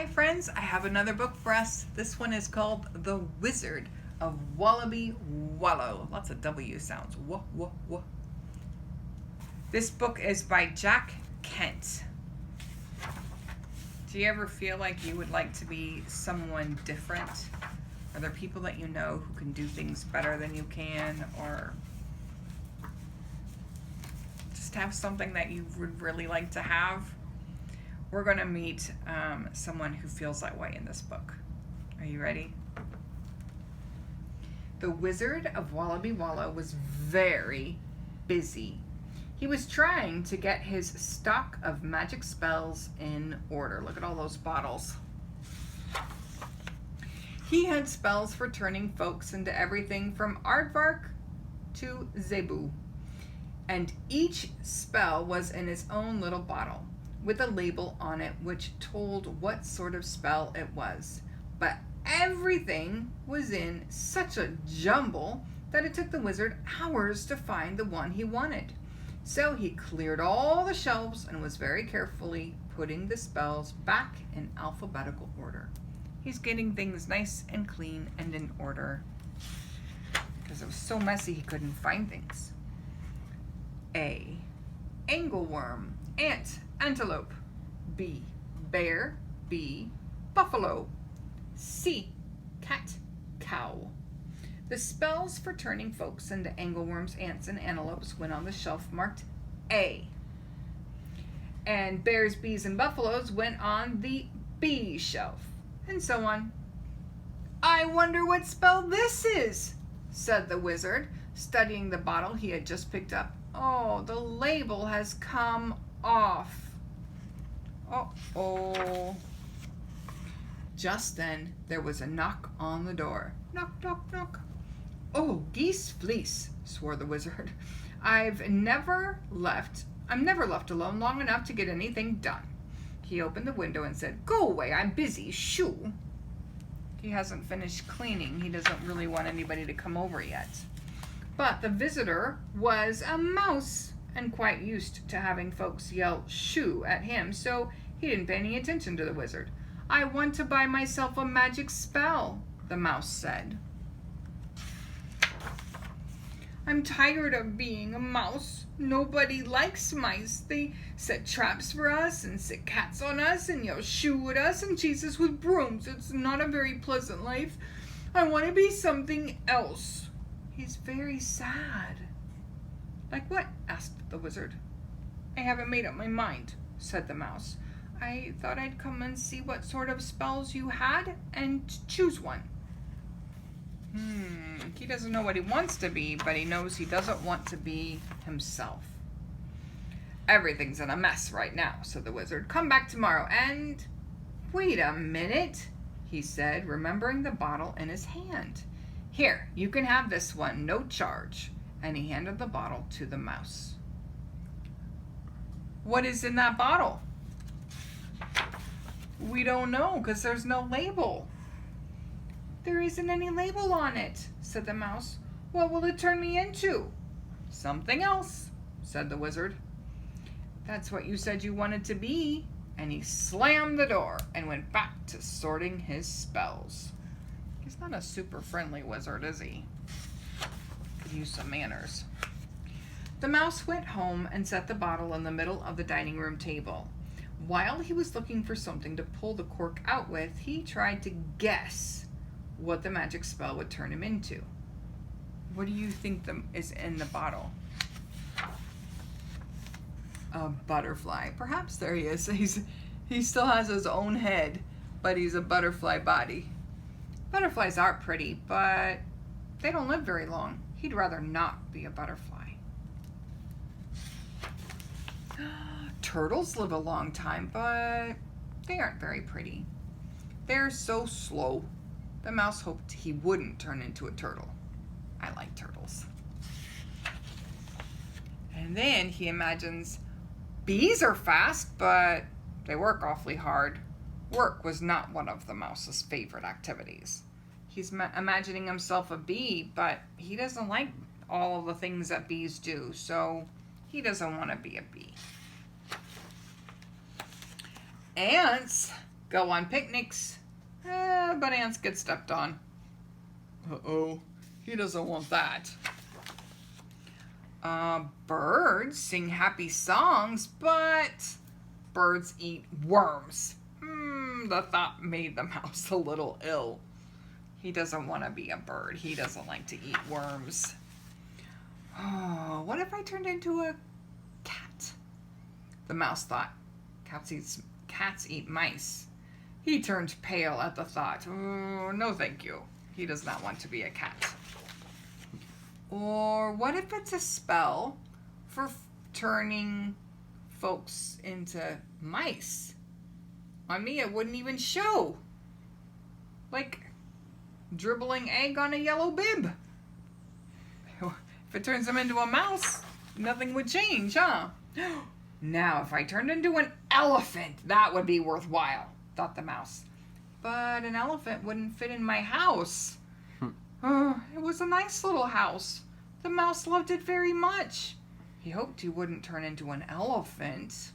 Hi friends, I have another book for us. This one is called The Wizard of Wallaby Wallow. Lots of W sounds. Wah, wah, wah. This book is by Jack Kent. Do you ever feel like you would like to be someone different? Are there people that you know who can do things better than you can, or just have something that you would really like to have? We're going to meet someone who feels that way in this book. Are you ready? The Wizard of Wallaby Wallow was very busy. He was trying to get his stock of magic spells in order. Look at all those bottles. He had spells for turning folks into everything from aardvark to zebu. And each spell was in its own little bottle, with a label on it which told what sort of spell it was. But everything was in such a jumble that it took the wizard hours to find the one he wanted. So he cleared all the shelves and was very carefully putting the spells back in alphabetical order. He's getting things nice and clean and in order because it was so messy he couldn't find things. A. Angleworm, ant, antelope. B. Bear. B. Buffalo. C. Cat, cow. The spells for turning folks into angleworms, ants, and antelopes went on the shelf marked A. And bears, bees, and buffaloes went on the B shelf, and so on. I wonder what spell this is, said the wizard, studying the bottle he had just picked up. Oh, the label has come off. Uh-oh. Just then, there was a knock on the door. Knock, knock, knock. Oh, geese fleece, swore the wizard. I'm never left alone long enough to get anything done. He opened the window and said, Go away, I'm busy, shoo. He hasn't finished cleaning. He doesn't really want anybody to come over yet. But the visitor was a mouse and quite used to having folks yell shoo at him, so he didn't pay any attention to the wizard. I want to buy myself a magic spell, the mouse said. I'm tired of being a mouse. Nobody likes mice. They set traps for us and sit cats on us and yell shoo at us and chase us with brooms. It's not a very pleasant life. I want to be something else. He's very sad. Like what? Asked the wizard. I haven't made up my mind, said the mouse. I thought I'd come and see what sort of spells you had and choose one. He doesn't know what he wants to be, but he knows he doesn't want to be himself. Everything's in a mess right now, said the wizard. Come back tomorrow and... Wait a minute, he said, remembering the bottle in his hand. Here, you can have this one, no charge. And he handed the bottle to the mouse. What is in that bottle? We don't know because there's no label. There isn't any label on it, said the mouse. What will it turn me into? Something else, said the wizard. That's what you said you wanted to be. And he slammed the door and went back to sorting his spells. He's not a super friendly wizard, is he? Could use some manners. The mouse went home and set the bottle in the middle of the dining room table. While he was looking for something to pull the cork out with, he tried to guess what the magic spell would turn him into. What do you think is in the bottle? A butterfly. Perhaps there he is. He still has his own head, but he's a butterfly body. Butterflies are pretty, but they don't live very long. He'd rather not be a butterfly. Turtles live a long time, but they aren't very pretty. They're so slow. The mouse hoped he wouldn't turn into a turtle. I like turtles. And then he imagines bees are fast, but they work awfully hard. Work was not one of the mouse's favorite activities. He's imagining himself a bee, but he doesn't like all of the things that bees do, so he doesn't want to be a bee. Ants go on picnics, but ants get stepped on. Uh-oh, he doesn't want that. Birds sing happy songs, but birds eat worms. The thought made the mouse a little ill. He doesn't want to be a bird. He doesn't like to eat worms. Oh, what if I turned into a cat? The mouse thought. Cats eat mice. He turned pale at the thought. Oh, no thank you. He does not want to be a cat. Or what if it's a spell for turning folks into mice? On me, it wouldn't even show. Like dribbling egg on a yellow bib. If it turns them into a mouse, nothing would change, huh? Now, if I turned into an elephant, that would be worthwhile, thought the mouse. But an elephant wouldn't fit in my house. It was a nice little house. The mouse loved it very much. He hoped he wouldn't turn into an elephant.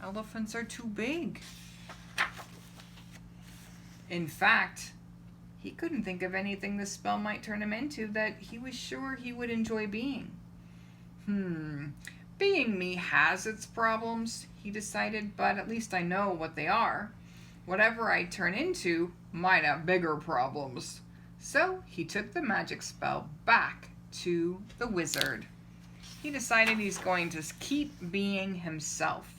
Elephants are too big. In fact, he couldn't think of anything the spell might turn him into that he was sure he would enjoy being. Being me has its problems, he decided, but at least I know what they are. Whatever I turn into might have bigger problems. So he took the magic spell back to the wizard. He decided he's going to keep being himself.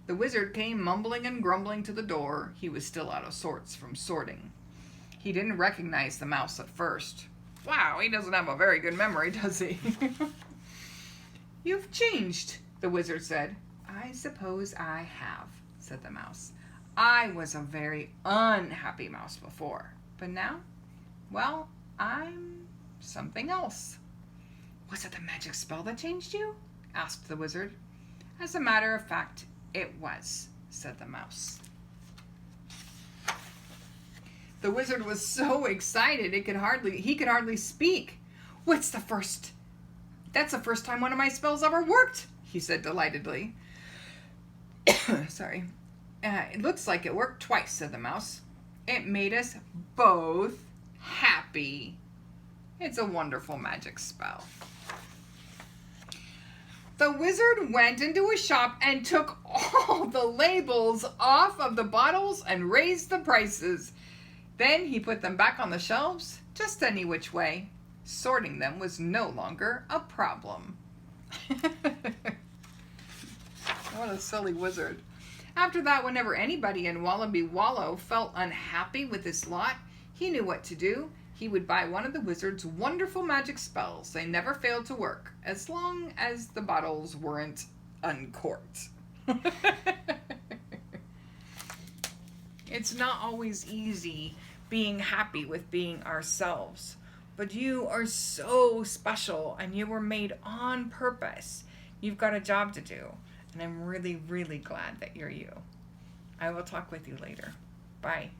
The wizard came mumbling and grumbling to the door. He was still out of sorts from sorting. He didn't recognize the mouse at first. Wow, he doesn't have a very good memory, does he? You've changed, the wizard said. I suppose I have, said the mouse. I was a very unhappy mouse before, but now, well, I'm something else. Was it the magic spell that changed you? Asked the wizard. As a matter of fact, it was, said the mouse. The wizard was so excited he could hardly speak. That's the first time one of my spells ever worked, he said delightedly. Sorry. It looks like it worked twice, said the mouse. It made us both happy. It's a wonderful magic spell. The wizard went into a shop and took all the labels off of the bottles and raised the prices. Then he put them back on the shelves, just any which way. Sorting them was no longer a problem. What a silly wizard. After that, whenever anybody in Wallaby Wallow felt unhappy with his lot, he knew what to do. He would buy one of the wizard's wonderful magic spells. They never failed to work, as long as the bottles weren't uncorked. It's not always easy being happy with being ourselves, but you are so special and you were made on purpose. You've got a job to do, and I'm really, really glad that you're you. I will talk with you later. Bye.